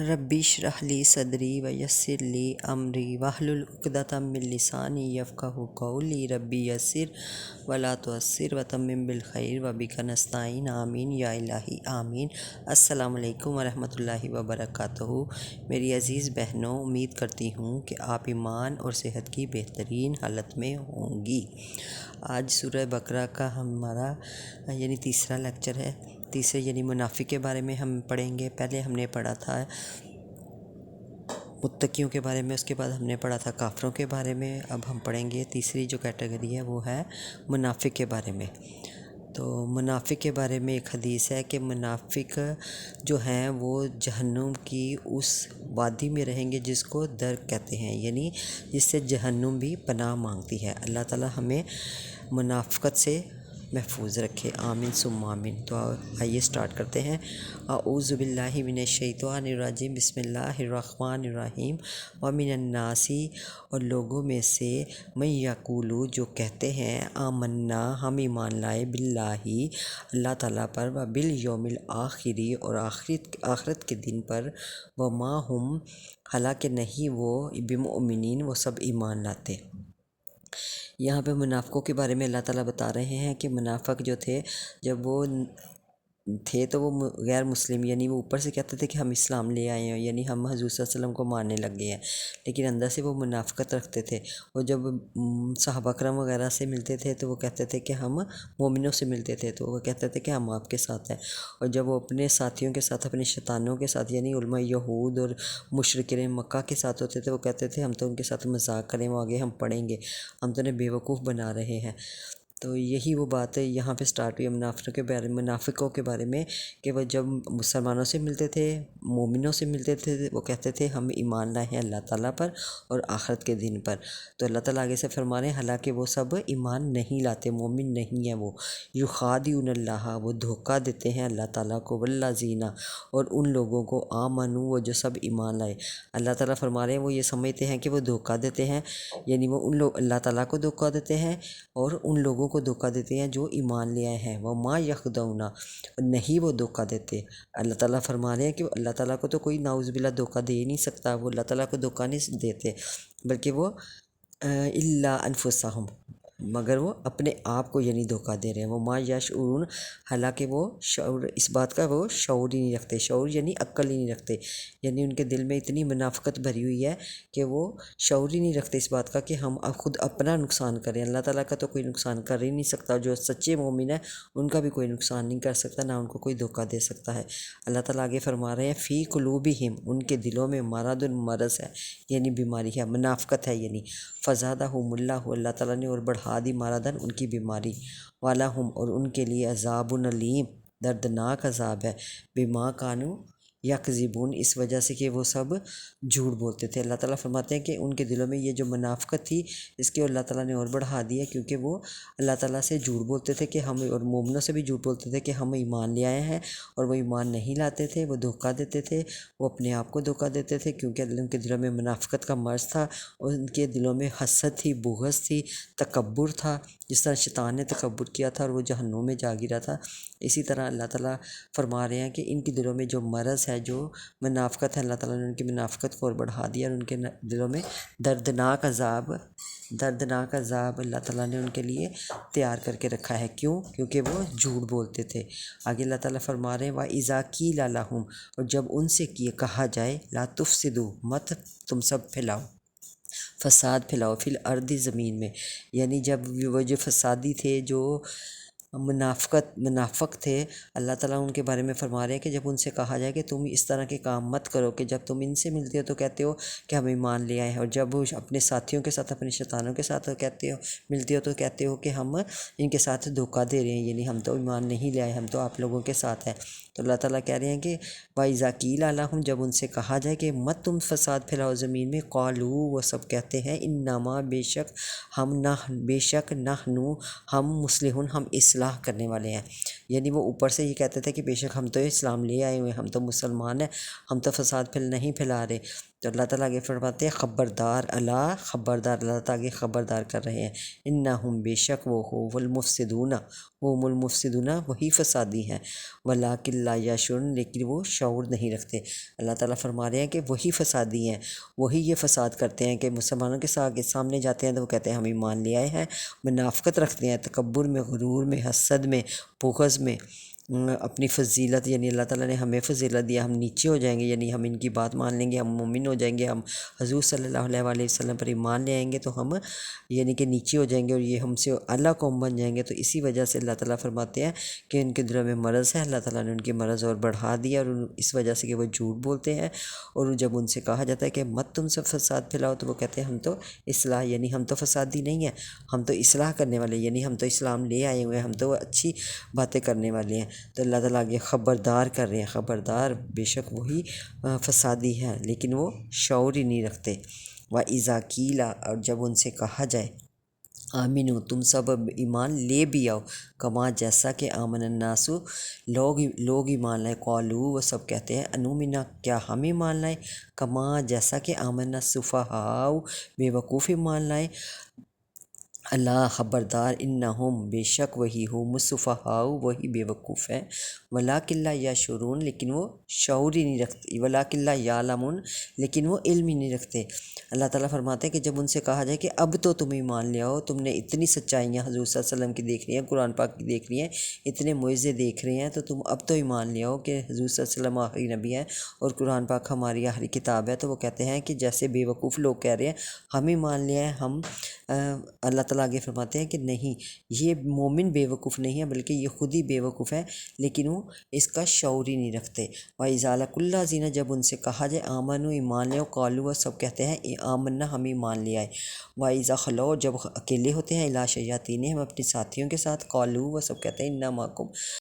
ربی اشرح لی صدری ویسر لی امری واحلل عقدۃ من لسانی یفقہوا قولی ربی یسر ولا تعسر وتمم بالخیر وبک نستعین آمین یا الہی آمین۔ السلام علیکم ورحمۃ اللہ وبرکاتہ۔ میری عزیز بہنوں، امید کرتی ہوں کہ آپ ایمان اور صحت کی بہترین حالت میں ہوں گی۔ آج سورہ بقرہ کا ہمارا تیسرا لیکچر ہے۔ تیسرے منافق کے بارے میں ہم پڑھیں گے۔ پہلے ہم نے پڑھا تھا متقیوں کے بارے میں، اس کے بعد ہم نے پڑھا تھا کافروں کے بارے میں۔ اب ہم پڑھیں گے تیسری جو کیٹیگری ہے وہ ہے منافق کے بارے میں۔ تو منافق کے بارے میں ایک حدیث ہے کہ منافق جو ہیں وہ جہنم کی اس وادی میں رہیں گے جس کو درک کہتے ہیں، جس سے جہنم بھی پناہ مانگتی ہے۔ اللہ تعالی ہمیں منافقت سے محفوظ رکھے، آمین ثم آمین۔ تو آئیے سٹارٹ کرتے ہیں۔ اعوذ باللہ من الشیطان الرجیم، بسم اللہ الرحمن الرحیم۔ ومن الناس، اور لوگوں میں سے، من یقول، جو کہتے ہیں، آمنا، ہم ایمان لائے، باللہ، اللہ تعالیٰ پر، وبالیوم الآخر، اور آخرت کے دن پر، وما ہم، حالانکہ نہیں وہ، بمؤمنین، وہ سب ایمان لاتے۔ یہاں پہ منافقوں کے بارے میں اللہ تعالیٰ بتا رہے ہیں کہ منافق جو تھے، جب وہ تھے تو وہ غیر مسلم، وہ اوپر سے کہتے تھے کہ ہم اسلام لے آئے ہیں، ہم حضور صلی اللہ علیہ وسلم کو ماننے لگ گئے ہیں، لیکن اندر سے وہ منافقت رکھتے تھے۔ اور جب صحابہ کرام وغیرہ سے ملتے تھے تو وہ کہتے تھے کہ ہم مومنوں سے ملتے تھے تو وہ کہتے تھے کہ ہم آپ کے ساتھ ہیں۔ اور جب وہ اپنے ساتھیوں کے ساتھ، اپنے شیطانوں کے ساتھ، علماء یہود اور مشرکین مکہ کے ساتھ ہوتے تھے، وہ کہتے تھے ہم تو ان کے ساتھ مذاق کریں، وہ آگے ہم پڑھیں گے، ہم تو انہیں بیوقوف بنا رہے ہیں۔ تو یہی وہ بات ہے یہاں پہ سٹارٹ ہوئی منافقوں کے بارے میں، کہ وہ جب مسلمانوں سے ملتے تھے، مومنوں سے ملتے تھے، وہ کہتے تھے ہم ایمان لائے ہیں اللہ تعالیٰ پر اور آخرت کے دن پر۔ تو اللہ تعالیٰ آگے سے فرما رہے ہیں حالانکہ وہ سب ایمان نہیں لاتے، مومن نہیں ہیں وہ۔ یخادعون اللہ، وہ دھوکہ دیتے ہیں اللہ تعالیٰ کو، والذین، اور ان لوگوں کو، آمنوا، وہ جو سب ایمان لائے۔ اللہ تعالیٰ فرما رہے ہیں وہ یہ سمجھتے ہیں کہ وہ دھوکہ دیتے ہیں، وہ اللہ تعالیٰ کو دھوکہ دیتے ہیں اور ان لوگوں کو دھوکہ دیتے ہیں جو ایمان لے آئے ہیں۔ وما یخدعون، نہیں وہ دھوکہ دیتے۔ اللہ تعالیٰ فرما رہے ہیں کہ اللہ تعالیٰ کو تو کوئی نعوذ باللہ دھوکہ دے ہی نہیں سکتا، وہ اللہ تعالیٰ کو دھوکہ نہیں دیتے، بلکہ وہ الا انفسہم، مگر وہ اپنے آپ کو دھوکہ دے رہے ہیں۔ وما یشعرون، حالانکہ وہ شعور، اس بات کا وہ شعور ہی نہیں رکھتے، شعور عقل ہی نہیں رکھتے، ان کے دل میں اتنی منافقت بھری ہوئی ہے کہ وہ شعور ہی نہیں رکھتے اس بات کا کہ ہم خود اپنا نقصان کریں۔ اللہ تعالیٰ کا تو کوئی نقصان کر ہی نہیں سکتا، جو سچے مومن ہیں ان کا بھی کوئی نقصان نہیں کر سکتا، نہ ان کو کوئی دھوکہ دے سکتا ہے۔ اللہ تعالیٰ آگے فرما رہے ہیں فی قلوبہم، ان کے دلوں میں مرض، مرض ہے، بیماری ہے، منافقت ہے، فزادہم اللہ، اللہ تعالیٰ نے اور بڑھا دی مردن، ان کی بیماری، وَلَهُمْ، اور ان کے لیے عذاب علیم، دردناک عذاب ہے، بما کانوا یکذبون، اس وجہ سے کہ وہ سب جھوٹ بولتے تھے۔ اللہ تعالیٰ فرماتے ہیں کہ ان کے دلوں میں یہ جو منافقت تھی اس کے اللہ تعالیٰ نے اور بڑھا دی ہے، کیونکہ وہ اللہ تعالیٰ سے جھوٹ بولتے تھے کہ ہم، اور مومنوں سے بھی جھوٹ بولتے تھے کہ ہم ایمان لے آئے ہیں، اور وہ ایمان نہیں لاتے تھے، وہ دھوکہ دیتے تھے، وہ اپنے آپ کو دھوکہ دیتے تھے، کیونکہ ان کے دلوں میں منافقت کا مرض تھا، اور ان کے دلوں میں حسد تھی، بغض تھی، تکبر تھا، جس طرح شیطان نے تکبر کیا تھا اور وہ جہنم میں جا گرا تھا، اسی طرح اللہ تعالیٰ فرما رہے ہیں کہ ان کے دلوں میں جو مرض ہے، جو منافقت ہے، اللہ تعالیٰ نے ان کی منافقت کو اور بڑھا دیا، اور ان کے دلوں میں دردناک عذاب اللہ تعالیٰ نے ان کے لیے تیار کر کے رکھا ہے۔ کیوں؟ کیونکہ وہ جھوٹ بولتے تھے۔ آگے اللہ تعالیٰ فرما رہے ہیں وَإِذَا قِيلَ لَهُمْ، اور جب ان سے کہا جائے لا تفسدوا، مت تم سب پھیلاؤ، فساد پھیلاؤ، فی الارض، زمین میں، جب وہ جو فسادی تھے، جو منافق تھے، اللہ تعالیٰ ان کے بارے میں فرما رہے ہیں کہ جب ان سے کہا جائے کہ تم اس طرح کے کام مت کرو، کہ جب تم ان سے ملتے ہو تو کہتے ہو کہ ہم ایمان لے آئے ہیں، اور جب اپنے ساتھیوں کے ساتھ، اپنے شیطانوں کے ساتھ ملتے ہو تو کہتے ہو کہ ہم ان کے ساتھ دھوکہ دے رہے ہیں، ہم تو ایمان نہیں لے آئے، ہم تو آپ لوگوں کے ساتھ ہیں۔ تو اللہ تعالیٰ کہہ رہے ہیں کہ وَإِذَا قِيلَ لَهُمْ، جب ان سے کہا جائے کہ مت تم فساد پھیلاؤ زمین میں، قالوا، وہ سب کہتے ہیں انما، بے شک نحن، ہم مصلحون، ہم اصلاح کرنے والے ہیں، یعنی وہ اوپر سے یہ کہتے تھے کہ بے شک ہم تو اسلام لے آئے ہوئے، ہم تو مسلمان ہیں، ہم تو فساد نہیں پھیلا رہے۔ تو اللہ تعالیٰ آگے فرماتے ہیں خبردار، اللہ خبردار، اللہ تعالیٰ آگے خبردار کر رہے ہیں، انہم بے شک وہ ہو المفسدون، هم المفسدون وہی فسادی ہیں، ولکن لا یشعرون لیکن وہ شعور نہیں رکھتے۔ اللہ تعالیٰ فرما رہے ہیں کہ وہی فسادی ہیں، وہی یہ فساد کرتے ہیں کہ مسلمانوں کے سامنے جاتے ہیں تو وہ کہتے ہیں ہم ایمان لے آئے ہیں، منافقت رکھتے ہیں، تکبر میں، غرور میں، حسد میں، بغض میں، اپنی فضیلت، یعنی اللہ تعالیٰ نے ہمیں فضیلت دیا، ہم نیچے ہو جائیں گے، یعنی ہم ان کی بات مان لیں گے، ہم مومن ہو جائیں گے، ہم حضور صلی اللہ علیہ وآلہ وسلم پر ایمان لے آئیں گے تو ہم یعنی کہ نیچے ہو جائیں گے اور یہ ہم سے اللہ قوم بن جائیں گے۔ تو اسی وجہ سے اللہ تعالیٰ فرماتے ہیں کہ ان کے دلوں میں مرض ہے، اللہ تعالیٰ نے ان کے مرض اور بڑھا دیا، اور اس وجہ سے کہ وہ جھوٹ بولتے ہیں، اور جب ان سے کہا جاتا ہے کہ مت تم سب فساد پھیلاؤ تو وہ کہتے ہیں ہم تو اصلاح، یعنی ہم تو فسادی نہیں ہیں، ہم تو اصلاح کرنے والے، یعنی ہم تو اسلام لے آئے ہوئے ہیں، ہم تو اچھی باتیں کرنے والے ہیں۔ تو اللہ تعالیٰ آگے خبردار کر رہے ہیں، خبردار بے شک وہی فسادی ہیں لیکن وہ شعور ہی نہیں رکھتے۔ وَإِذَا قِيلَ اور جب ان سے کہا جائے آمینو تم سب ایمان لے بھی آؤ، کما جیسا کہ آمن الناس لوگ ایمان لائے، قالو وہ سب کہتے ہیں انومنا کیا ہم ایمان لائے، کما جیسا کہ آمن السفہاء بے وقوف ایمان لائے، اللہ خبردار انہم بے شک وہی ہم السفہاء وہی بے وقوف ہیں، ولکن لا یشعرون لیکن وہ شعور ہی نہیں رکھتے، ولکن لا یعلمون لیکن وہ علم ہی نہیں رکھتے۔ اللہ تعالیٰ فرماتے ہیں کہ جب ان سے کہا جائے کہ اب تو تم ایمان لے آؤ، تم نے اتنی سچائیاں حضور صلی اللہ علیہ وسلم کی دیکھ لی ہیں، قرآن پاک کی دیکھ لی ہیں، اتنے معجزے دیکھ رہے ہیں، تو تم اب تو ایمان لے آؤ کہ حضور صلی اللہ علیہ وسلم آخری نبی ہیں اور قرآن پاک ہماری آخری کتاب ہے۔ تو وہ کہتے ہیں کہ جیسے بے وقوف لوگ کہہ رہے ہیں ہم ایمان لے آئے، ہم اللہ تعالیٰ آگے فرماتے ہیں کہ نہیں، یہ مومن بے وقوف نہیں ہے بلکہ یہ خود ہی بے وقوف ہے، لیکن وہ اس کا شعور ہی نہیں رکھتے۔ وَإِذَا لَقُوا الَّذِينَ جب ان سے کہا جائے آمنو ایمان لے، قالوا وہ سب کہتے ہیں آمنا ہم ایمان لے آئے، وَإِذَا خَلَوْا جب اکیلے ہوتے ہیں اِلیٰ شیاطینہم اپنے ساتھیوں کے ساتھ، قالوا وہ سب کہتے ہیں اِنَّا مَعَکُم